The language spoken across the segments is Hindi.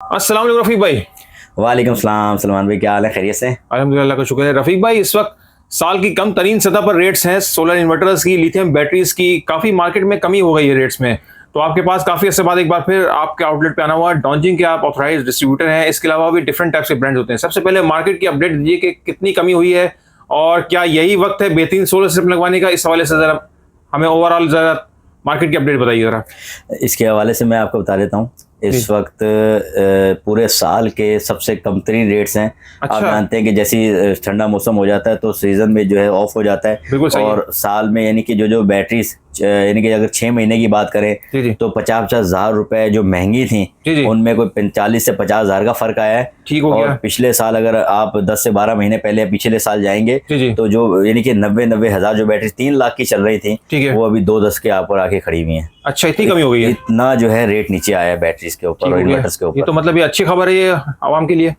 अस्सलाम वालेकुम रफीक भाई। वालेकुम सलाम सलमान भाई, क्या हाल है? खैरियत से? अल्हम्दुलिल्लाह का शुक्र है। रफीक भाई, इस वक्त साल की कम तरीन सतह पर रेट्स हैं सोलर इन्वर्टर्स की, लिथियम बैटरीज की। काफ़ी मार्केट में कमी हो गई है रेट्स में। तो आपके पास काफ़ी अर्से बाद एक बार फिर आपके आउटलेट पे आना हुआ। डॉन्जिंग के आप ऑथराइज डिस्ट्रीब्यूटर हैं, इसके अलावा भी डिफरेंट टाइप्स के ब्रांड्स होते हैं। सबसे पहले मार्केट की अपडेट दीजिए कि कितनी कमी हुई है और क्या यही वक्त है बेहतरीन सोलर सिस्टम लगवाने का। इस हवाले से ज़रा हमें ओवरऑल ज़रा मार्केट की अपडेट बताइए ज़रा। इसके हवाले से मैं आपको बता देता हूँ। जी। इस वक्त पूरे साल के सबसे कम तरीन रेट्स हैं। आप अच्छा। जानते हैं कि जैसे ही ठंडा मौसम हो जाता है तो सीज़न में जो है ऑफ हो जाता है। बिल्कुल सही है। और साल में यानी कि जो जो बैटरीज यानी कि अगर 6 महीने की बात जी, करें जी। तो 50,000 रुपए जो महंगी थी जी, जी। उनमें कोई 45 से 50,000 का फ़र्क आया है। ठीक हो और गया। पिछले साल अगर आप 10 से 12 महीने पहले पिछले साल जाएंगे जी, जी। तो जो यानी कि 90 हज़ार जो बैटरी 3 लाख की चल रही थी ठीक है। वो अभी 2-10 के ऊपर आके खड़ी हुई हैं। अच्छा, इतनी कमी हो गई है। इतना जो है रेट नीचे आया है बैटरीज के ऊपर ठीक और हो गया। इन्वर्टर्स के ये ऊपर। तो मतलब ये अच्छी खबर है ये आवाम के लिए।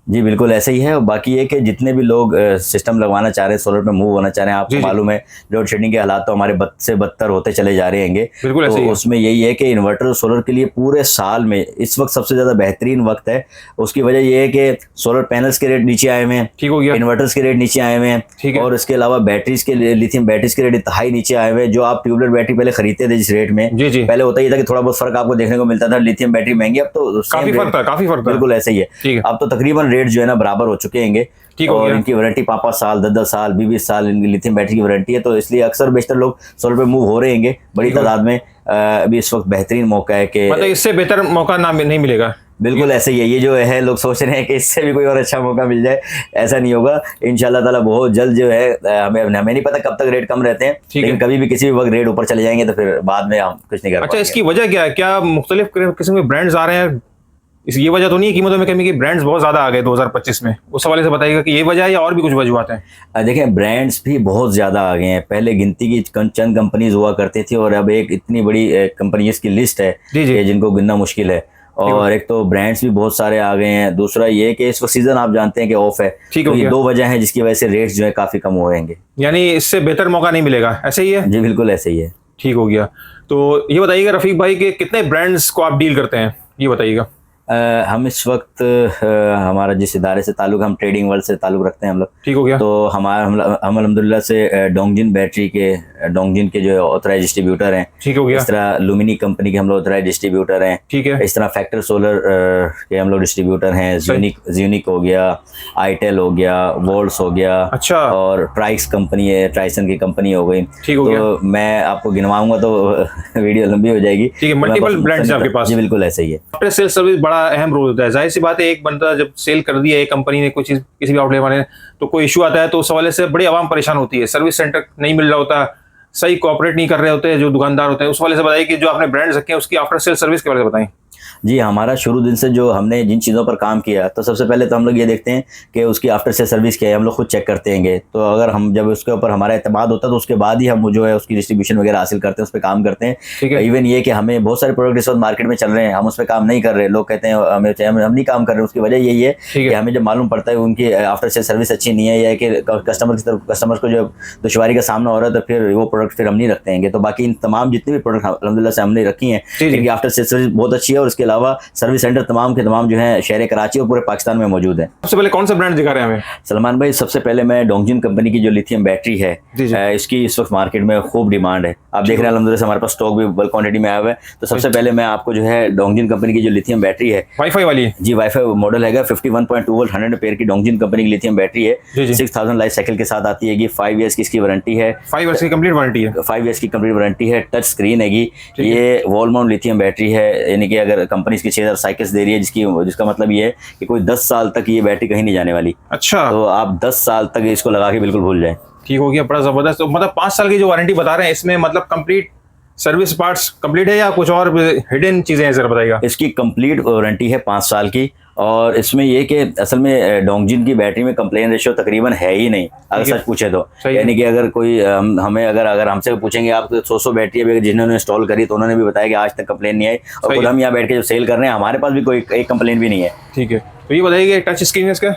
जी बिल्कुल ऐसे ही है। और बाकी ये कि जितने भी लोग सिस्टम लगवाना चाह रहे हैं, सोलर पे मूव होना चाह रहे हैं, आपको जी, जी। मालूम है लोड शेडिंग के हालात तो हमारे बद से बदतर होते चले जा रहे हैं। बिल्कुल तो ऐसे ही है। उसमें यही है कि इन्वर्टर और सोलर के लिए पूरे साल में इस वक्त सबसे ज़्यादा बेहतरीन वक्त है। उसकी वजह ये है कि सोलर पैनल्स के रेट नीचे आए हुए हैं, ठीक हो गया। इन्वर्टर्स के रेट नीचे आए हुए हैं। ठीक है। और इसके अलावा बैटरीज के लिथियम बैटरीज के रेट इंतहाई नीचे आए हुए हैं। जो आप ट्यूबलेट बैटरी पहले खरीदते थे जिस रेट में, जी, जी। पहले होता ही था कि थोड़ा बहुत फर्क आपको देखने को मिलता था, लिथियम बैटरी महंगी, अब तो सेम काफी रेट। फर्क था, काफी फर्क था। बिल्कुल ऐसे ही है। ठीक है। अब तो तकरीबन रेट जो है ना बराबर हो चुके हैं। ठीक हो और गया। इनकी वारंटी 5-5 साल 10-10 साल 20-20 साल इनकी लिथियम बैटरी की वारंटी है। तो इसलिए अक्सर बेशतर लोग सोलर पे मूव हो रहे हैं बड़ी ठीक हो। तादाद में। अभी इस वक्त बेहतरीन मौका है कि मतलब इससे बेहतर मौका ना नहीं मिलेगा। बिल्कुल ऐसे ही है। ये जो है लोग सोच रहे हैं कि इससे भी कोई और अच्छा मौका मिल जाए, ऐसा नहीं होगा। इंशाल्लाह ताला बहुत जल्द जो है हमें नहीं पता कब तक रेट कम रहते हैं, ठीक लेकिन है। कभी भी किसी भी वक्त रेट ऊपर चले जाएंगे तो फिर बाद में हम कुछ नहीं कर अच्छा, पाएंगे। इसकी वजह क्या है? क्या मुख्तलिफ किस्म के ब्रांड्स आ रहे हैं? ये वजह तो नहीं है कीमतों में कमी की? ब्रांड्स बहुत ज्यादा आ गए 2025 में, उस हवाले से बताइएगा कि ये वजह है या और भी कुछ वजूहत हैं? देखें ब्रांड्स भी बहुत ज़्यादा आ गए हैं। पहले गिनती की चंद कंपनीज हुआ करती थी और अब एक इतनी बड़ी कंपनीज की लिस्ट है जी, जी। कि जिनको गिनना मुश्किल है। और एक तो ब्रांड्स भी बहुत सारे आ गए हैं, दूसरा ये कि इस वक्त सीज़न आप जानते हैं कि ऑफ है। ठीक तो हो ये गया। 2 वजह हैं जिसकी वजह से रेट्स जो है काफ़ी कम होंगे। यानी इससे बेहतर मौका नहीं मिलेगा, ऐसे ही है? जी बिल्कुल ऐसे ही है। ठीक हो गया। तो ये बताइएगा रफीक भाई कि कितने ब्रांड्स को आप डील करते हैं, ये बताइएगा। हम इस वक्त हमारा जिस इदारे से ताल्लुक़, हम ट्रेडिंग वर्ल्ड से ताल्लुक़ रखते हैं हम लोग। ठीक हो गया। तो हम अल्हम्दुलिल्लाह से डोंगजिन बैटरी के डोंगजिन के जो ऑथराइज डिस्ट्रीब्यूटर हैं। ठीक हो गया। इस तरह लुमिनी कंपनी के हम लोग ऑथराइज डिस्ट्रीब्यूटर हैं। ठीक है। इस तरह फैक्टर सोलर के हम लोग डिस्ट्रीब्यूटर हैं। ज़्यूनिक हो गया, आईटेल हो गया, वोल्ट्स हो गया। अच्छा। और ट्राइक्स कंपनी है, ट्राइसन की कंपनी हो गई। ठीक हो गया। तो मैं आपको गिनवाऊंगा तो वीडियो लंबी हो जाएगी। ठीक है, मल्टीपल ब्रांड्स आपके पास। जी बिल्कुल ऐसे ही है। आफ्टर सेल सर्विस बड़ा अहम रोल होता है। जाहिर सी बात है, एक बंदा जब सेल कर दिया एक कंपनी ने कोई चीज़ किसी भी आउटलेट वाले ने, तो कोई इशू आता है तो उस हवाले से बड़ी आवाम परेशान होती है। सर्विस सेंटर नहीं मिल रहा होता, सही कोऑपरेट नहीं कर रहे होते जो दुकानदार होते हैं। उस हवाले से बताइए कि जो आपने ब्रांड्स रखे हैं उसकी आफ्टर सेल सर्विस के बारे में बताएं। जी हमारा शुरू दिन से जो हमने जिन चीज़ों पर काम किया, तो सबसे पहले तो हम लोग ये देखते हैं कि उसकी आफ्टर से सर्विस क्या है, हम लोग खुद चेक करते हैं। तो अगर हम जब उसके ऊपर हमारा एतमाद होता है तो उसके बाद ही हम जो है उसकी डिस्ट्रीब्यूशन वगैरह हासिल करते हैं, उस पर काम करते हैं। ठीक है। इवन ये कि हमें बहुत सारे प्रोडक्ट इस वक्त मार्केट में चल रहे हैं, हम उस पर काम नहीं कर रहे, लोग कहते हैं हम नहीं काम कर रहे। उसकी वजह यही है कि हमें जब मालूम पड़ता है उनकी आफ्टर से सर्विस अच्छी नहीं है या कि कस्टमर को जो दुश्वारी का सामना हो रहा है, तो फिर वो प्रोडक्ट फिर हम नहीं रखते हैं। तो बाकी इन तमाम जितने भी प्रोडक्ट अल्हम्दुलिल्लाह से हमने रखी हैं, इनकी आफ्टर से सर्विस बहुत अच्छी है। और इसके अलावा सर्विस सेंटर तमाम के तमाम जो है शहर कराची और पूरे पाकिस्तान में मौजूद है। सबसे पहले कौन सा ब्रांड दिखा रहे हैं हमें? सलमान भाई सबसे पहले मैं डोंगजिन कंपनी की जो लिथियम बैटरी है, इसकी इस वक्त मार्केट में खूब डिमांड है। आप देख रहे हैं अल्हम्दुलिल्लाह से हमारे पास स्टॉक भी बल्क क्वांटिटी में आया हुआ है। तो सबसे पहले मैं आपको जो है डोंगजिन कंपनी की जो लिथियम बैटरी है, वाईफाई वाली। जी वाईफाई मॉडल है, 51.2 वोल्ट 100 एम्पीयर की डोंगजिन कंपनी की लिथियम बैटरी है। 6000 लाइफ साइकिल के साथ आती है। 5 ईयर्स की इसकी वारंटी है। 5 ईयर्स की कंप्लीट वारंटी है। 5 ईयर्स की कंप्लीट वारंटी है। टच स्क्रीन है। ये वॉल माउंट लिथियम बैटरी है, यानी कि अगर कंपनी इसकी 6000 साइकिल्स दे रही है, जिसका मतलब ये है कि कोई 10 साल तक ये बैटरी कहीं नहीं जाने वाली। अच्छा। तो आप 10 साल तक इसको लगा के बिल्कुल भूल जाएं। ठीक हो गया, बड़ा जबरदस्त। तो मतलब 5 साल की जो वारंटी बता रहे हैं, इसमें मतलब कंप्लीट सर्विस पार्ट्स कंप्लीट है या कुछ और हिडन चीजें हैं, जरा बताइएगा। इसकी कंप्लीट वारंटी है 5 साल की। और इसमें ये कि असल में डोंगजिन की बैटरी में कंप्लेन रेशियो तकरीबन है ही नहीं, अगर सच पूछे तो। यानी कि अगर कोई हमें अगर हमसे पूछेंगे आप 100 बैटरी अभी जिन्होंने इंस्टॉल करी, तो उन्होंने भी बताया कि आज तक कंप्लेन नहीं आई। और खुद हम यहाँ बैठ के जो सेल कर रहे हैं, हमारे पास भी कोई एक कंप्लेन भी नहीं है। ठीक है। तो ये बताइए टच स्क्रीन है इसका?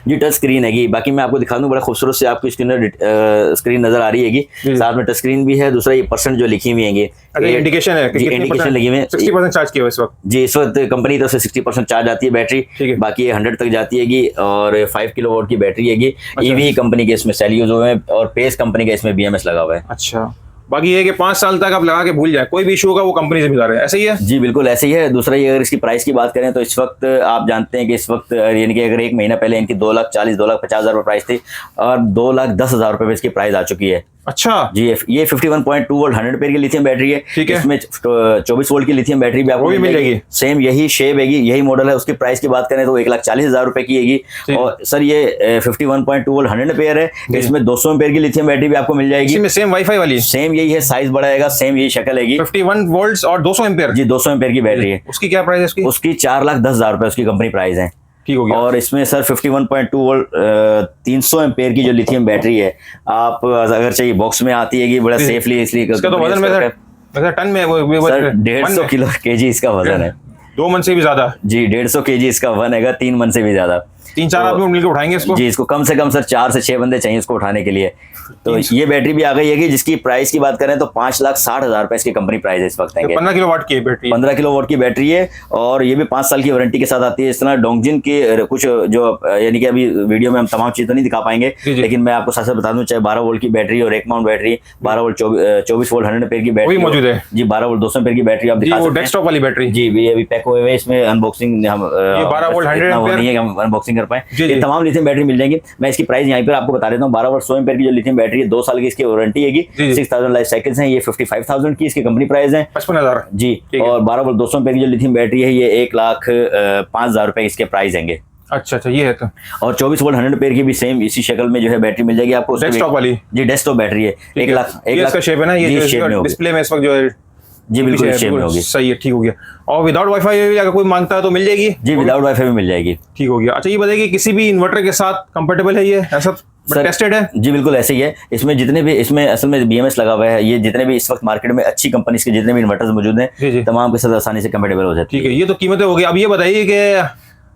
जी टच स्क्रीन हैगी। बाकी मैं आपको दिखा दूं, बड़ा खूबसूरत से आपको स्क्रीन नजर आ रही हैगी, साथ में टच स्क्रीन भी है। दूसरा ये परसेंट जो लिखी हुई हैगी, इंडिकेशन है कि इंडिकेशन लगी हुई है। 60% चार्ज किया हुआ इस वक्त। जी इस वक्त कंपनी की तरफ से 60% चार्ज आती है बैटरी, बाकी ये 100 तक जाती हैगी और 5 किलोवाट की बैटरी हैगी। ईवी कंपनी के इसमें सेल यूज हुए हैं और पेस कंपनी का इसमें BMS लगा हुआ है। अच्छा, बाकी ये है कि 5 साल तक आप लगा के भूल जाए, कोई भी इशू होगा वो कंपनी से मिला रहे हैं, ऐसे ही है? जी बिल्कुल ऐसे ही है। दूसरा ये अगर इसकी प्राइस की बात करें तो इस वक्त आप जानते हैं कि इस वक्त यानी कि अगर एक महीना पहले इनकी 2,40,000 2,50,000 रुपये प्राइस थी और 2,10,000 रुपये इसकी प्राइस आ चुकी है। अच्छा जी ये 51.2 वोल्ट 100 एम्पीयर की लिथियम बैटरी है। ठीक है, इसमें 24 वोल्ट की लिथियम बैटरी भी आपको मिल जाएगी। सेम यही शेप हैगी, यही मॉडल है। उसकी प्राइस की बात करें तो 1,40,000 रुपए की हैगी। और सर ये 51.2 वोल्ट 100 एम्पीयर है, इसमें 200 एम्पीयर की लिथियम बैटरी भी आपको मिल जाएगी। इसमें सेम वाईफाई वाली, सेम यही है, साइज बड़ा है, सेम यही शक्ल हैगी। 51 वोल्ट और 200 एम्पीयर। जी 200 एम्पीयर की बैटरी है। उसकी क्या प्राइस है? उसकी 4,10,000 रुपए उसकी कंपनी प्राइस है। ठीक हो गया। और इसमें सर 51.2 वोल्ट 300 एम्पीयर की जो लिथियम बैटरी है, आप अगर चाहिए बॉक्स में आती है बड़ा सेफली, इसलिए इसका तो वजन में टन में 150 किलो केजी इसका वजन है। 2 मन से भी ज्यादा। जी 150 केजी इसका वन है, 3 मन से भी ज्यादा। 3-4 आदमी मिलकर उठाएंगे इसको? जी इसको कम से कम सर 4 से 6 बंदे चाहिए इसको उठाने के लिए। तो ये बैटरी भी आ गई है, जिसकी प्राइस की बात करें तो 5,60,000 रुपए इसकी कंपनी प्राइस है इस वक्त। 15 किलोवाट की बैटरी, 15 किलोवाट की बैटरी है और ये भी 5 साल की वारंटी के साथ आती है। इस तरह डोंगजिन के कुछ जो यानी कि अभी वीडियो में हम तमाम चीजें तो नहीं दिखा पाएंगे, लेकिन मैं आपको साथ साथ बता दूं, चाहे 12 वोल्ट की बैटरी और एक mount battery, 12 volt 24 volt 100 ampere की बैटरी मौजूद है। जी 12 वोल्ट 200 एम्पीयर की बैटरी आप दिखा सकते हैं। डेस्कटॉप वाली बैटरी जी भी अभी पैक हुए हुए, इसमें अनबॉक्सिंग हम 12 वोल्ट 100 एम्पीयर नहीं है हम अनबॉक्सिंग कर पाए। ये तमाम लिथियम बैटरी मिल जाएंगी। मैं इसकी प्राइस यहाँ पर आपको बता देता हूँ। 12 वोल्ट 100 एम्पीयर की जो लिथियम बैटरी है, 2 साल की इसकी वारंटी हैगी, 6000 लाइफ साइकिल्स हैं। ये 55,000 की इसकी कंपनी प्राइस है, 55,000 जी। और 12 वोल्ट 200 एम्पीयर की जो लिथियम बैटरी है, ये 1,05,000 रुपए इसके प्राइस देंगे। अच्छा ये है तो। और 24 वोल्ट 100 एम्पीयर की भी सेम इसी शक्ल में जो है बैटरी मिल जाएगी आपको। डेस्कटॉप वाली? जी डेस्कटॉप बैटरी है। 1 लाख इसका शेप है ना, ये डिस्प्ले में इस वक्त जो है जी बिल्कुल शेप में होगी। सही है, ठीक हो गया। और विदाउट वाईफाई भी अगर कोई मांगता है तो मिल जाएगी? जी विदाउट वाईफाई भी मिल जाएगी। ठीक हो गया। अच्छा ये बताइए किसी भी इन्वर्टर के साथ कंफर्टेबल है ये, ऐसा टेस्टेड है? जी बिल्कुल ऐसे ही है। इसमें जितने भी इसमें असल में BMS लगा हुआ है, ये जितने भी इस वक्त मार्केट में अच्छी कंपनीज के जितने भी इन्वर्टर्स मौजूद हैं, तमाम के साथ आसानी से कंफर्टेबल हो जाती है। ठीक है, ये तो कीमतें हो गई। अब ये बताइए कि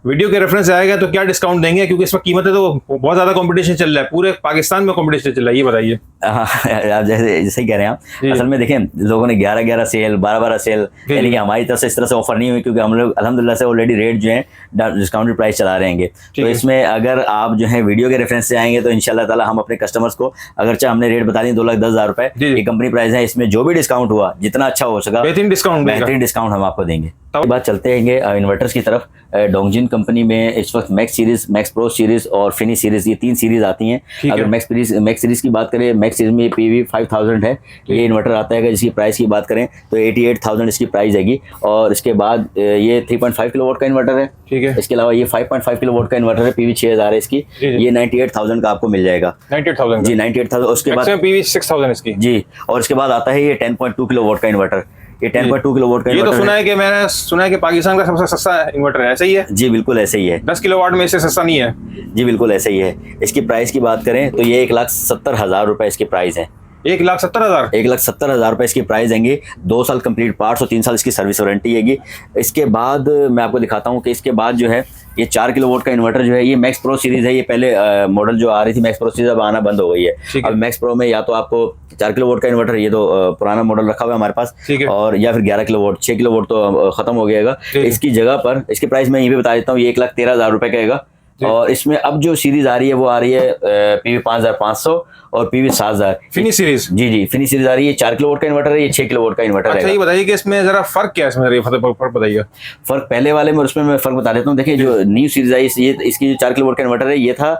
वीडियो के रेफरेंस आएगा तो क्या डिस्काउंट देंगे, क्योंकि इसमें कीमतें तो बहुत ज्यादा कंपटीशन चल रहा है, पूरे पाकिस्तान में कंपटीशन चल रहा है, ये बताइए। आप जैसे ही कह रहे हैं आप, असल में देखें लोगों ने 11-11 सेल 12-12 सेल, यानी कि हमारी तरफ से इस तरह से ऑफर नहीं हुई, क्योंकि हम लोग अल्हम्दुलिल्लाह से ऑलरेडी रेट जो है डिस्काउंटेड प्राइस चला रहे हैं। तो इसमें अगर आप जो है वीडियो के रेफरेंस से आएंगे तो इंशाल्लाह ताला हम अपने कस्टमर्स को, अगर हमने रेट बता दी 2,10,000 रुपए ये कंपनी प्राइस है, इसमें जो भी डिस्काउंट हुआ जितना अच्छा हो सका बेहतरीन डिस्काउंट हम आपको देंगे। बात चलते हैं इन्वर्टर्स की तरफ। डोंगजिन कंपनी में इस वक्त max series, max pro series और फिनिश सीरीज, ये 3 सीरीज आती हैं। अगर मैक्स सीरीज की बात करें, मैक्स सीरीज में PV 5000 है ये इन्वर्टर आता है। जिसकी प्राइस की बात करें तो 88,000 इसकी प्राइस हैगी। और इसके बाद ये 3.5 किलोवाट का इन्वर्टर है। ठीक है, इसके अलावा ये 5.5 किलोवाट का इन्वर्टर है, PV 6000 है इसकी, ये 98,000 का आपको मिल जाएगा। 98,000 जी 98,000। उसके बाद PV 6000 इसकी जी। और इसके बाद आता है ये 10.2 किलोवाट का इन्वर्टर, ये 10.2 किलोवाट का ये तो मैंने सुना है कि पाकिस्तान का सबसे सस्ता इन्वर्टर है, ऐसा ही है? जी बिल्कुल ऐसे ही है। 10 किलोवाट में इससे सस्ता नहीं है? जी बिल्कुल ऐसे ही है। इसकी प्राइस की बात करें तो ये 1,70,000 रुपए इसकी प्राइस है। 1,70,000? 1,70,000 रुपए इसकी प्राइस देंगे। 2 साल कंप्लीट पार्ट्स और 3 साल इसकी सर्विस वारंटी हैगी। इसके बाद मैं आपको दिखाता हूँ कि इसके बाद जो है ये 4 किलोवाट का इन्वर्टर जो है, ये मैक्स प्रो सीरीज है। ये पहले मॉडल जो आ रही थी मैक्स प्रो सीरीज, अब आना बंद हो गई है। अब मैक्स प्रो में या तो आपको 4 किलोवाट का इन्वर्टर, ये तो पुराना मॉडल रखा हुआ है हमारे पास, और या फिर 11 किलोवाट, 6 किलोवाट तो खत्म हो गएगा। इसकी जगह पर इसकी प्राइस मैं यहीं पे बता देता हूँ, ये 1,13,000 रुपए का आएगा। और इसमें अब जो सीरीज आ रही है वो आ रही है PV 5500 और PV 7000 फिनिश सीरीज। जी फिनिश सीरीज आ रही है। 4 किलोवाट का इन्वर्टर है, ये 6 किलोवाट का इन्वर्टर है। अच्छा ये बताइए कि इसमें जरा फर्क क्या है, इसमें फर्क बताइए। फर्क पहले वाले में उसमें मैं फर्क बता देता हूँ। देखिए जो न्यू सीरीज आई, ये इसकी जो 4 किलोवाट का इन्वर्टर है, ये था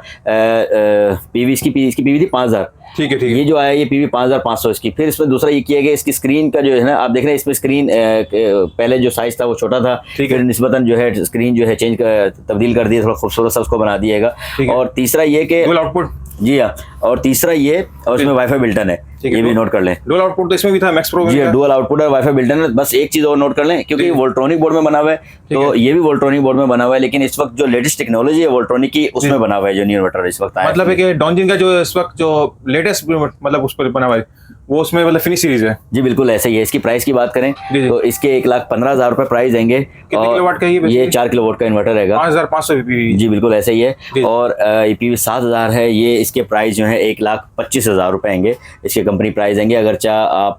PV, इसकी PV थी 5000। ठीक है। ये जो आया ये PV 5500 इसकी। फिर इसमें दूसरा ये किया गया, इसकी स्क्रीन का जो है ना, आप देख रहे हैं इसमें स्क्रीन पहले जो साइज था वो छोटा था, फिर निस्बतन जो है स्क्रीन जो है तब्दील कर दिया, थोड़ा खूबसूरत सा उसको बना दिएगा। और तीसरा ये कि आउटपुट, जी हाँ, और तीसरा ये, और इसमें वाईफाई बिल्टन है, ये भी नोट कर लें। डुअल आउटपुट तो इसमें भी था मैक्स प्रो में? जी डुअल आउटपुट और वाईफाई बिल्टन है। बस एक चीज और नोट कर लें, क्योंकि वोल्ट्रॉनिक बोर्ड में बना हुआ है, तो ये भी वोल्ट्रॉनिक बोर्ड में बना हुआ है, लेकिन इस वक्त जो लेटेस्ट टेक्नोलॉजी है वोल्ट्रॉनिक की, उसमें बना हुआ है जो न्यू इन्वर्टर इस वक्त आया। मतलब है कि डोंगजिन का जो इस वक्त जो लेटेस्ट मतलब उस पर बना हुआ है वो उसमें मतलब फिनिश सीरीज है। जी बिल्कुल ऐसा ही है। इसकी प्राइस की बात करें जी। तो इसके 1,15,000 रुपए प्राइस देंगे। कितने किलोवाट का ये 4 किलोवाट का इन्वर्टर रहेगा। 5500 ईपीवी। जी बिल्कुल ऐसा ही है। जी। और ईपीवी 7,000 है, ये इसके प्राइस जो है 1,25,000 रुपए आएंगे, इसके कंपनी प्राइस आएंगे। अगर चाह आप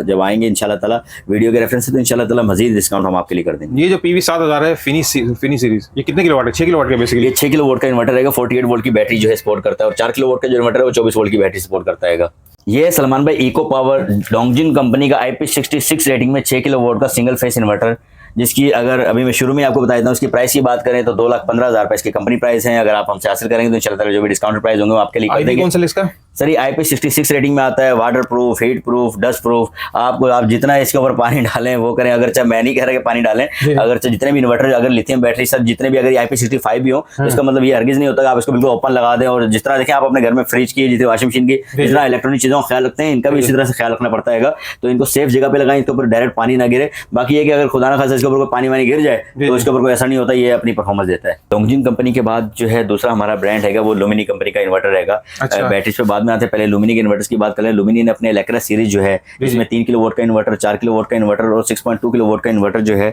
जब आएंगे इंशाल्लाह ताला वीडियो के रेफरेंस से, तो इंशाल्लाह ताला मजीद डिस्काउंट हम आपके लिए कर देंगे। ये जो पीवी 7000 है फिनिश सीरीज, ये कितने किलोवाट है? 6 किलोवाट का बेसिकली। ये 6 किलोवाट का इन्वर्टर रहेगा, 48 वोल्ट की बैटरी जो है सपोर्ट करता है, और 4 किलोवाट का जो इन्वर्टर है वो 24 वोल्ट की बैटरी सपोर्ट करता है। ये सलमान भाई इको पावर डोंगजिन कंपनी का IP66 रेटिंग में 6 किलोवाट का सिंगल फेस इन्वर्टर, जिसकी अगर अभी मैं शुरू में आपको बता देता हूँ, उसकी प्राइस की बात करें तो 2,15,000 रुपए इसकी कंपनी प्राइस है। अगर आप हमसे हासिल करेंगे तो इंशाल्लाह जो भी डिस्काउंट प्राइस होंगे वो आपके लिए कर देंगे। कौन सा इसका? सर ये IP66 रेटिंग में आता है, water proof, heat proof, dust proof. आप जितना इसके ऊपर पानी डालें वो करें, अगर चाहे मैं नहीं कह रहा कि पानी डालें, अगर चाहे जितने भी इन्वर्टर, अगर लिथियम बैटरी सर जितने भी अगर IP65 भी हो, तो इसका मतलब ये हरगिज नहीं होता कि आप इसको बिल्कुल ओपन लगा दें। और जिस तरह देखें आप अपने घर में फ्रिज की, जितनी वॉशिंग मशीन की, जितना इलेक्ट्रॉनिक चीजों का ख्याल रखते हैं, इनका भी इसी तरह से ख्याल रखना पड़ता है। तो इनको सेफ जगह पे लगाएं, इसके ऊपर डायरेक्ट पानी ना गिरे। बाकी ये कि अगर खुदा ना खासा इसके ऊपर कोई पानी वानी गिर जाए तो इसके ऊपर कोई ऐसा नहीं होता, ये अपनी परफॉर्मेंस देता है। डोंगजिन कंपनी के बाद जो है दूसरा हमारा ब्रांड है वो लुमिनी कंपनी का इन्वर्टर रहेगा। बैटरीज पे बाद में आते हैं, पहले लुमिनी के इन्वर्टर्स की बात करें। लुमिनी ने अपने इलेक्ट्रा सीरीज जो है, इसमें 3 किलोवाट का इन्वर्टर, 4 किलोवाट का इन्वर्टर और 6.2 किलोवाट का इन्वर्टर जो है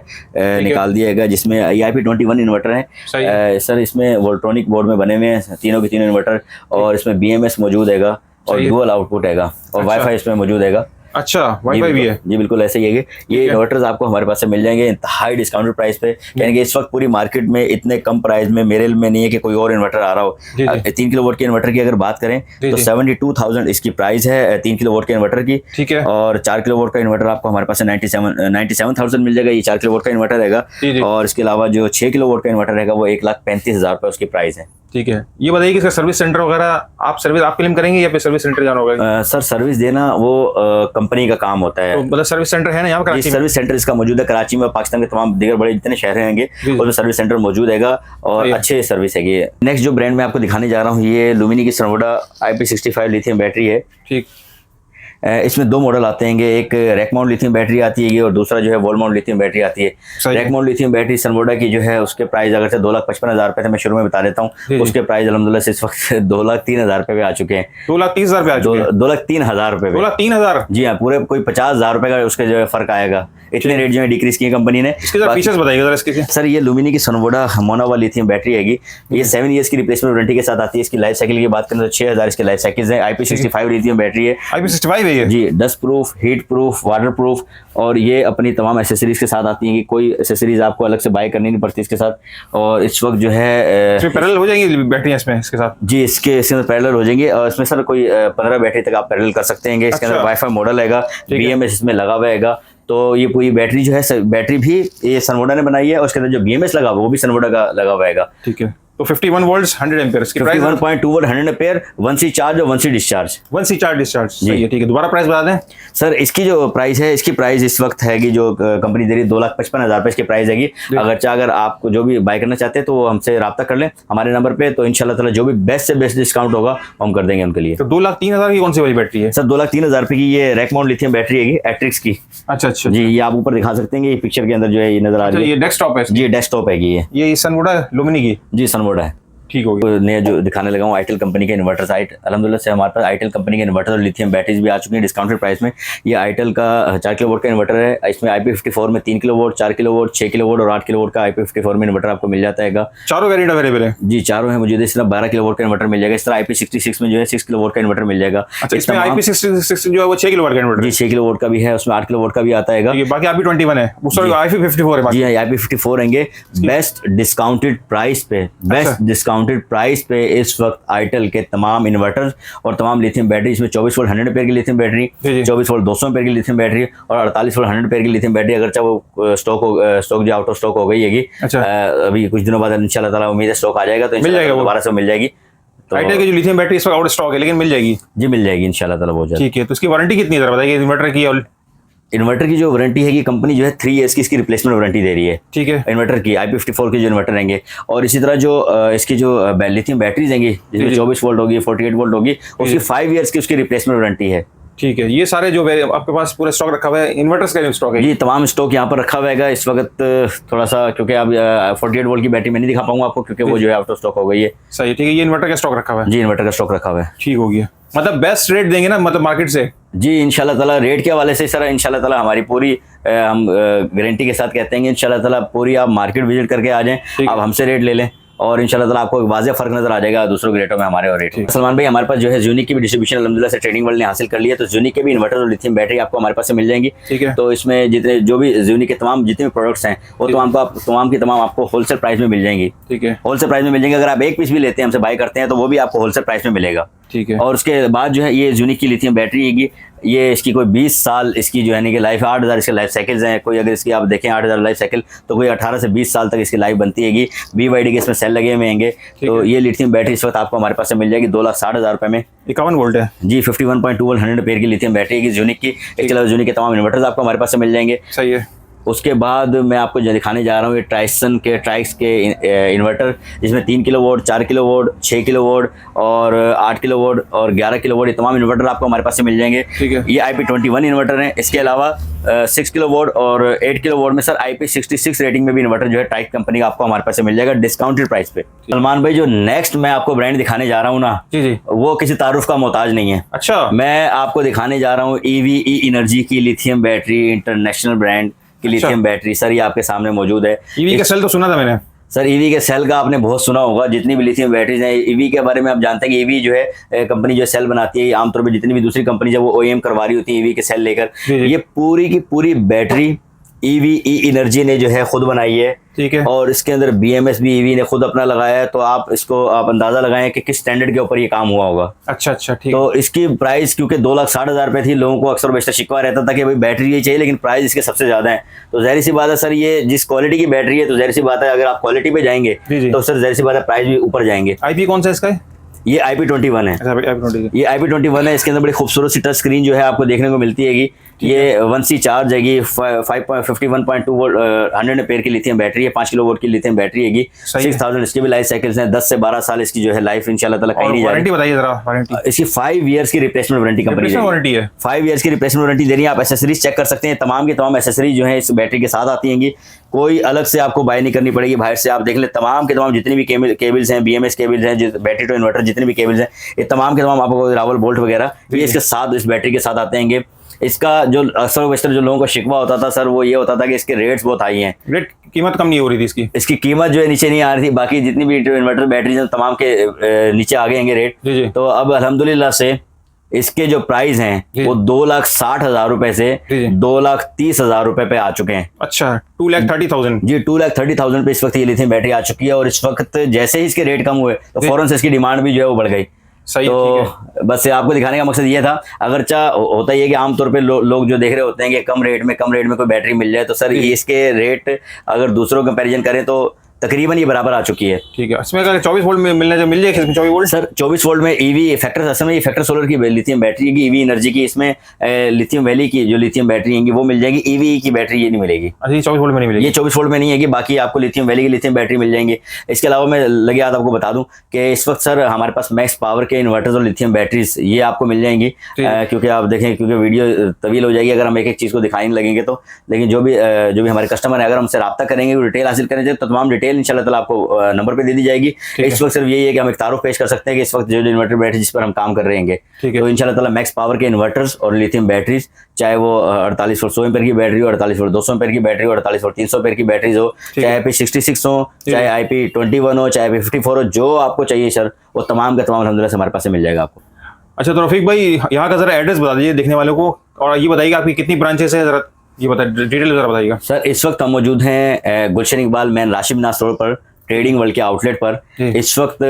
निकाल दिया गया, जिसमें IP21 इन्वर्टर है। सर इसमें वोल्ट्रॉनिक बोर्ड में बने हुए हैं तीनों के तीनों इन्वर्टर, और इसमें BMS मौजूद हैगा और डुअल आउटपुट हैगा, और वाईफाई इसमें मौजूद हैगा। अच्छा, वाईफाई भी है? जी बिल्कुल ऐसे ही है। ये इन्वर्टर्स आपको हमारे पास से मिल जाएंगे इंतहाई डिस्काउंटेड प्राइस पे, यानी कि इस वक्त पूरी मार्केट में इतने कम प्राइस में मेरे में नहीं है कि कोई और इन्वर्टर आ रहा हो। 3 किलोवाट के इन्वर्टर की अगर बात करें तो 72,000 इसकी प्राइस है 3 किलोवाट के इन्वर्टर की। ठीक है। और 4 किलोवाट का इन्वर्टर आपको हमारे पास 97,000 मिल जाएगा, ये 4 किलोवाट का इन्वर्टर रहेगा। और इसके अलावा जो 6 किलोवाट का इन्वर्टर रहेगा वो 1,35,000 रुपए उसकी प्राइस है। ठीक है। ये बताइए कि इसका सर्विस सेंटर वगैरह आप सर्विस आप क्लेम करेंगे या फिर सर्विस सेंटर जाना होगा? सर सर्विस देना वो कंपनी का काम होता है। तो मतलब सर्विस सेंटर है ना यहाँ कराची में? सर्विस सेंटर इसका मौजूद है कराची में, पाकिस्तान के तमाम दीगर बड़े जितने शहर होंगे उसमें सर्विस सेंटर मौजूद है और अच्छे सर्विस है। नेक्स्ट जो ब्रांड मैं आपको दिखाने जा रहा हूँ ये लुमिनी की सनवोडा IP65 लिथियम बैटरी है। ठीक। इसमें 2 मॉडल आते हैं, एक रैक माउंट लिथियम बैटरी आती है और दूसरा जो है वॉल माउंट लिथियम बैटरी आती है। रैक माउंट लिथियम बैटरी सनवोडा की जो है उसके प्राइस अगर से 2,55,000 रुपए थे, मैं शुरू में बता देता हूँ, उसके प्राइस अल्हम्दुलिल्लाह से इस वक्त 2,03,000 रुपए पे आ चुके हैं। 2,30,000 रुपए आ चुके हैं? 2,03,000 रुपए। 2,03,000? जी हाँ, पूरे कोई 50,000 रुपए का उसके जो है फर्क आएगा। इतने रेट जो है डिक्रीज किए कंपनी ने। इसके फीचर्स बताइए जरा इसके। सर ये लुमिनी की सनवोडा मोनोवा लिथियम बैटरी हैगी, ये 7 ईयर्स की रिप्लेसमेंट वारंटी के साथ आती है। इसकी लाइफ साइकिल की बात करें तो 6,000 इसके लाइफ साइकिल है। IP65 लिथियम बैटरी है। IP65 है ये? जी। Dust proof, heat proof, water proof, और ये अपनी तमाम एसेसरीज के साथ आती है कि कोई एसेसरीज आपको अलग से बाय करनी नहीं पड़ती इसके साथ। और इस वक्त जो है पैरेलल हो जाएंगी बैटरियां इसमें इसके साथ? जी इसके पैरेलल हो जाएंगे, और इसमें सर कोई 15 बैटरी तक आप पैरेलल कर सकते हैं। इसके अंदर वाईफाई मॉडल हैगा, BMS इसमें लगा हुआ हैगा। तो ये पूरी बैटरी जो है बैटरी भी ये सनवोडा ने बनाई है, और उसके अंदर जो BMS लगा हुआ वो भी सनवोडा का लगा हुआ हैगा। ठीक है। तो 51 वोल्ट्स 100 एम्पीयर की price 51.2 volt 100 ampere, 1C charge और 1C discharge. 1C charge discharge, सही है। ठीक है, दोबारा प्राइस बता दें सर। इसकी जो प्राइस है, इसकी प्राइस इस वक्त हैगी जो कंपनी दे रही है 2,55,000 रुपए इसकी प्राइस हैगी। अगर आप जो भी बाय करना चाहते हैं तो वो हमसे रब्ता कर लें हमारे नंबर पे, तो इंशाल्लाह ताला जो भी बेस्ट से बेस्ट डिस्काउंट होगा हम कर देंगे उनके लिए। तो 2,03,000 की कौन सी वाली बैटरी है? सर 2,03,000 रुपए की ये रैक माउंट लिथियम बैटरी हैगी एट्रिक्स की। अच्छा अच्छा जी, ये आप ऊपर दिखा सकते हैं, ये पिक्चर के अंदर जो है ये नजर आ रही है। ये डेस्कटॉप है? जी डेस्कटॉप हैगी ये सनवोडा लुमिनी की? जी सनवोडा है। ठीक हो गया। नया जो दिखाने लगा हूँ आईटेल कंपनी के इन्वर्टर्स। अल्हम्दुलिल्लाह से हमारे पास आईटेल कंपनी के इन्वर्टर और लिथियम बैटरीज भी आ चुकी हैं डिस्काउंटेड प्राइस में। ये आईटेल का 4 किलोवाट का इन्वर्टर है, इसमें IP54 में 3 किलोवाट, 4 किलोवाट, 6 किलोवाट और 8 किलोवाट का IP54 में इन्वर्टर आपको मिल जाता है। चारों वेरिएंट अवेलेबल है? जी चारों है मुझे। इस तरह 12 किलोवाट का इन्वर्टर मिल जाएगा, इस तरह IP66 में जो है 6 किलोवाट का इन्वर्टर मिल जाएगा। इसमें IP66 जो है वो 6 किलोवाट का इन्वर्टर? जी 6 किलोवाट का भी है, उसमें 8 किलोवाट का भी आता है। बाकी IP21 है, IP54 है। जी हाँ, IP54 रहेंगे बेस्ट डिस्काउंटेड प्राइस पे। बेस्ट डिस्काउंटेड प्राइस पे इस वक्त आईटेल के तमाम इन्वर्टर और तमाम लिथियम बैटरी, इसमें 24 वोल्ट 100 एम्पीयर की लिथियम बैटरी, 24 वोल्ट 200 एम्पीयर की लिथियम बैटरी और 48 वोल्ट 100 एम्पीयर की लिथियम बैटरी, अगर चाहे वो स्टॉक जो आउट ऑफ स्टॉक हो गई है। अच्छा। अभी कुछ दिनों बाद इंशाल्लाह ताला उम्मीद है स्टॉक आ जाएगा, तो इंशाल्लाह दोबारा से मिल जाएगी। तो आईटेल की जो लिथियम बैटरी इस वक्त आउट ऑफ स्टॉक है, लेकिन मिल जाएगी? जी मिल जाएगी इंशाल्लाह ताला बहुत जल्द। ठीक है, तो इसकी वारंटी कितनी है बताइए इन्वर्टर की? और इन्वर्टर की जो वारंटी है कि कंपनी जो है 3 ईयर्स की इसकी रिप्लेसमेंट वारंटी दे रही है। ठीक है। इन्वर्टर की IP54 के जो इन्वर्टर रहेंगे, और इसी तरह जो इसकी जो लिथियम बैटरीज रहेंगी जिसमें 24 वोल्ट होगी, 48 वोल्ट होगी, उसकी 5 ईयर्स की उसकी रिप्लेसमेंट वारंटी है। ठीक है, ये सारे जो आपके पास पूरा स्टॉक रखा हुआ है, इन्वर्टर्स का स्टॉक है? जी तमाम स्टॉक यहाँ पर रखा हुआ है इस वक्त। थोड़ा सा क्योंकि अब 48 वोल्ट की बैटरी मैं नहीं दिखा पाऊंगा आपको, क्योंकि वो जो है आउट ऑफ स्टॉक हो गई है। सही, ठीक है, ये इन्वर्टर का स्टॉक रखा हुआ है? जी इन्वर्टर का स्टॉक रखा हुआ है। ठीक हो गया, मतलब बेस्ट रेट देंगे ना मतलब मार्केट से? जी इंशाल्लाह ताला रेट के हवाले से सर इंशाल्लाह ताला हमारी पूरी हम गारंटी के साथ कहते हैं इंशाल्लाह ताला पूरी आप मार्केट विजिट करके आ जाएं, आप हमसे रेट ले लें और इंशाल्लाह ताला आपको वाज़ेह फर्क नजर आ जाएगा दूसरों के रेटों में हमारे और रेट। सलमान भाई हमारे पास जो है ज़ूनिक की भी डिस्ट्रीब्यूशन अल्हम्दुलिल्लाह से ट्रेडिंग वर्ल्ड ने हासिल कर लिया, तो ज़ूनिक के भी इन्वर्टर और लिथियम बैटरी आपको हमारे पास से मिल जाएंगी। ठीक है, तो इसमें जितने जो भी ज़ूनिक के तमाम जितने भी प्रोडक्ट्स हैं वो तमाम की तमाम आपको होलसेल प्राइस में मिल जाएंगी। ठीक है, होलसेल प्राइस में मिल जाएंगे। अगर आप एक पीस भी लेते हैं हमसे बाय करते हैं तो वो भी आपको होलसेल प्राइस में मिलेगा। ठीक है, और उसके बाद जो है ये ज़ूनिक की लिथियम बैटरी है, ये इसकी कोई 20 साल इसकी जो है कि लाइफ 8000 इसके लाइफ साइकिल्स हैं। कोई अगर इसकी आप देखें 8000 लाइफ साइकिल तो कोई 18 से 20 साल तक इसकी लाइफ बनती हैगी। BYD के इसमें सेल लगे हुए हैं। तो ये लिथियम बैटरी इस वक्त आपको हमारे पास से मिल जाएगी 2,60,000 रुपये में। 51 वोल्ट है जी 51.2 वोल्ट 100 एम्पीयर की लिथियम बैटरी की ज़ूनिक की। इसके अलावा ज़ूनिक के तमाम इन्वर्टर्स आपको हमारे पास से मिल जाएंगे। सही है। उसके बाद मैं आपको जो दिखाने जा रहा हूँ ये ट्राइक्स के इन्वर्टर, जिसमें 3 किलोवाट, 4 किलोवाट, 6 किलोवाट और 8 किलोवाट और 11 किलोवाट ये तमाम इन्वर्टर आपको हमारे पास से मिल जाएंगे। ठीक है, ये IP21 इन्वर्टर हैं। इसके अलावा 6 किलोवाट और 8 किलोवाट में सर IP66 रेटिंग में भी इन्वर्टर जो है ट्राइक कंपनी का आपको हमारे पास से मिल जाएगा डिस्काउंटेड प्राइस पे। सलमान भाई जो नेक्स्ट मैं आपको ब्रांड दिखाने जा रहा हूँ ना जी वो किसी तारुफ का मोहताज नहीं है। अच्छा, मैं आपको दिखाने जा रहा हूँ EVE एनर्जी की लिथियम बैटरी, इंटरनेशनल ब्रांड की लिथियम बैटरी। सर ये आपके सामने मौजूद है। ईवी का सेल तो सुना था मैंने। सर ईवी के सेल का आपने बहुत सुना होगा, जितनी भी लिथियम बैटरीज हैं ईवी के बारे में आप जानते हैं कि ईवी जो है कंपनी जो सेल बनाती है आमतौर पर जितनी भी दूसरी कंपनी जब वो OEM करवा रही होती है ईवी के सेल लेकर, ये पूरी की पूरी बैटरी EVE एनर्जी ने जो है खुद बनाई है। ठीक है, और इसके अंदर BMS भी EV ने खुद अपना लगाया है। तो आप इसको आप अंदाजा लगाएं कि किस स्टैंडर्ड के ऊपर ये काम हुआ होगा। अच्छा अच्छा, ठीक। तो इसकी प्राइस क्योंकि 2,60,000 रुपये थी, लोगों को अक्सर बेशतर शिकवा रहता था कि भाई बैटरी ये चाहिए, लेकिन प्राइस इसके सबसे ज्यादा है। तो जाहिर सी बात है सर ये जिस क्वालिटी की बैटरी है तो जाहिर सी बात है अगर आप क्वालिटी पे जाएंगे तो सर जाहिर सी बात है प्राइस भी ऊपर जाएंगे। IP कौन सा इसका है? ये IP21 है। ये IP21 है। इसके अंदर बड़ी खूबसूरत सी टच स्क्रीन जो है आपको देखने को मिलती है। ये 1C चार्ज है, 51.2 वोल्ट 100 एम्पीयर की लिथियम बैटरी है, 5 किलोवाट की लिथियम बैटरी है। 6000 इसकी भी लाइफ साइकिल्स हैं, 10 से 12 साल इसकी जो है लाइफ इंशाल्लाह ताला कहीं नहीं जाएगी। वारंटी बताइए जरा। वारंटी इसकी 5 इयर्स की रिप्लेसमेंट वारंटी कंपनी है। 5 इयर्स की रिप्लेसमेंट वारंटी दे रही है। आप एसेसरीज चेक कर सकते हैं, तमाम की तमाम एसेसरीज जो है इस बैटरी के साथ आती हैं। कोई अलग से आपको बाय नहीं करनी पड़ेगी बाहर से। आप देख लें तमाम के तमाम जितनी भी केबल्स हैं, BMS केबल्स हैं, बैटरी टू इन्वर्टर जितने भी केबल्स हैं, ये तमाम के तमाम आपको रावल बोल्ट वगैरह ये इसके साथ इस बैटरी के साथ आते हैं। इसका जो अक्सर वेस्टर जो लोगों को शिकवा होता था सर वो ये होता था कि इसके रेट्स बहुत हाई हैं। रेट कीमत कम नहीं हो रही थी इसकी कीमत जो है नीचे नहीं आ रही थी। बाकी जितनी भी इन्वर्टर बैटरीज हैं तमाम के नीचे आ गए हैं रेट। तो अब अल्हम्दुलिल्लाह से इसके जो प्राइस हैं वो 2,60,000 रुपए से 2,30,000 रुपए पे आ चुके हैं। अच्छा, 2,30,000। जी 2,30,000 पे इस वक्त ये लिथियम बैटरी आ चुकी है। और इस वक्त जैसे ही इसके रेट कम हुए तो फौरन से इसकी डिमांड भी जो है वो बढ़ गई। सही, तो बस आपको दिखाने का मकसद ये था। अगरचा होता ही है कि आमतौर पे लोग जो देख रहे होते हैं कि कम रेट में कोई बैटरी मिल जाए, तो सर इसके रेट अगर दूसरों कंपैरिजन करें तो तकरीबन ये बराबर आ चुकी है। ठीक है, इसमें अगर 24 वोल्ट में मिलने जो मिल जाएगी इसमें 24 वोल्ट। सर 24 वोल्ट में EV फैक्टर असल में ये फैक्टर सोलर की लिथियम बैटरी की EV एनर्जी की, इसमें लिथियम वैली की जो लिथियम बैटरी है वो मिल जाएगी। EVE की बैटरी ये नहीं मिलेगी। अच्छा, 24 वोल्ट में नहीं मिलेगी। ये 24 वोल्ट में नहीं है, बाकी आपको लिथियम वैली की लिथियम बैटरी मिल जाएंगे। इसके अलावा मैं लगे याद आपको बता दूं कि इस वक्त सर हमारे पास मैक्स पावर के इन्वर्टर्स और लिथियम बैटरीज ये आपको मिल जाएंगी। क्योंकि आप देखें क्योंकि वीडियो तवील हो जाएगी अगर हम एक एक चीज़ को दिखाने लगेंगे तो। लेकिन जो भी हमारे कस्टमर है अगर हमसे रब्ता करेंगे डिटेल हासिल करेंगे तो तमाम डिटेल इंशाल्लाह ताला आपको नंबर पे दे दी जाएगी। इस वक्त सिर्फ यही है कि हम एक तारुफ पेश कर सकते हैं कि इस वक्त जो इन्वर्टर बैटरी जिस पर हम काम कर रहे हैं तो इंशाल्लाह ताला मैक्स पावर के इन्वर्टर्स और लिथियम बैटरीज, चाहे वो 48 वोल्ट 100 एम्पीयर की बैटरी हो, 48 वोल्ट 200 एम्पीयर की बैटरी हो, 48 वोल्ट 300 एम्पीयर की बैटरीज हो, चाहे IP66 हो, चाहे IP21 हो, चाहे IP54 हो, जो आपको चाहिए सर वो तमाम का तमाम अल्हम्दुलिल्लाह से हमारे पास से मिल जाएगा आपको। अच्छा, तो रफीक भाई यहाँ का जरा एड्रेस बता दीजिए देखने वालों को, और ये बताइएगा आपकी कितनी ब्रांचेस है, जरा ये बता डिटेल जरा बताइएगा। सर इस वक्त हम मौजूद हैं गुलशन इकबाल मेन राशिद नास रोड पर, ट्रेडिंग वर्ल्ड के आउटलेट पर। इस वक्त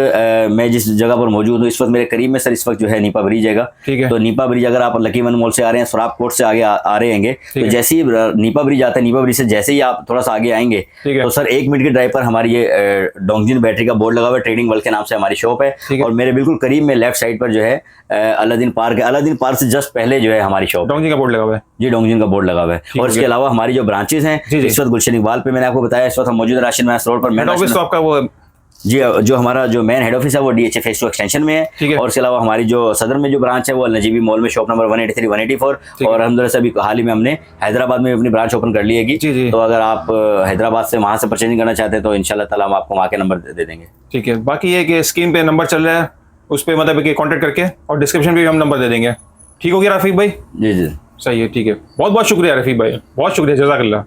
मैं जिस जगह पर मौजूद हूँ इस वक्त मेरे करीब में सर इस वक्त जो है नीपा ब्रिज है। तो नीपा ब्रिज अगर आप लकी वन मॉल से आ रहे हैं, सुराब कोर्ट से आगे आ रहे हैं, तो जैसे ही नीपा ब्रिज आता है, नीपा ब्रिज से जैसे ही आप थोड़ा सा आगे आएंगे तो सर 1 मिनट की ड्राइव पर हमारी ये डोंगजिन बैटरी का बोर्ड लगा हुआ है। ट्रेडिंग वर्ल्ड के नाम से हमारी शॉप है। और मेरे बिल्कुल करीब में लेफ्ट साइड पर जो है अलादीन पार्क है। अलादीन पार्क से जस्ट पहले जो है हमारी शॉप डोंगजिन का बोर्ड लगा हुआ है। जी डोंगजिन का बोर्ड लगा हुआ है। और इसके अलावा हमारी जो ब्रांचेस हैं इस वक्त गुलशन इकबाल पे मैंने आपको बताया, इस वक्त हम मौजूद राशिद नास रोड पर। हेड ऑफिस तो आपका वो जी, जो हमारा जो मेन हेड ऑफिस है वो DHA फेज 2 एक्सटेंशन में ठीक है। है, और इसके अलावा हमारी जो सदर में जो ब्रांच है वो नजीबी मॉल में शॉप नंबर 183 184, और अल्हम्दुलिल्लाह से अभी हाल ही में हमने हैदराबाद में अपनी ब्रांच ओपन कर ली है। जी, जी। तो अगर आप हैदराबाद से वहाँ से परचेजिंग करना चाहते हैं तो इंशाल्लाह ताला हम आपको वहाँ के नंबर दे देंगे। ठीक है, बाकी ये कि स्क्रीन पे नंबर चल रहा है, उस पर मतलब कि कॉन्टेक्ट करके, और डिस्क्रिप्शन पे भी हम नंबर दे देंगे। ठीक हो गया रफीक भाई? जी जी। सही है, ठीक है। बहुत बहुत शुक्रिया रफीक भाई, बहुत शुक्रिया, जज़ाकल्लाह।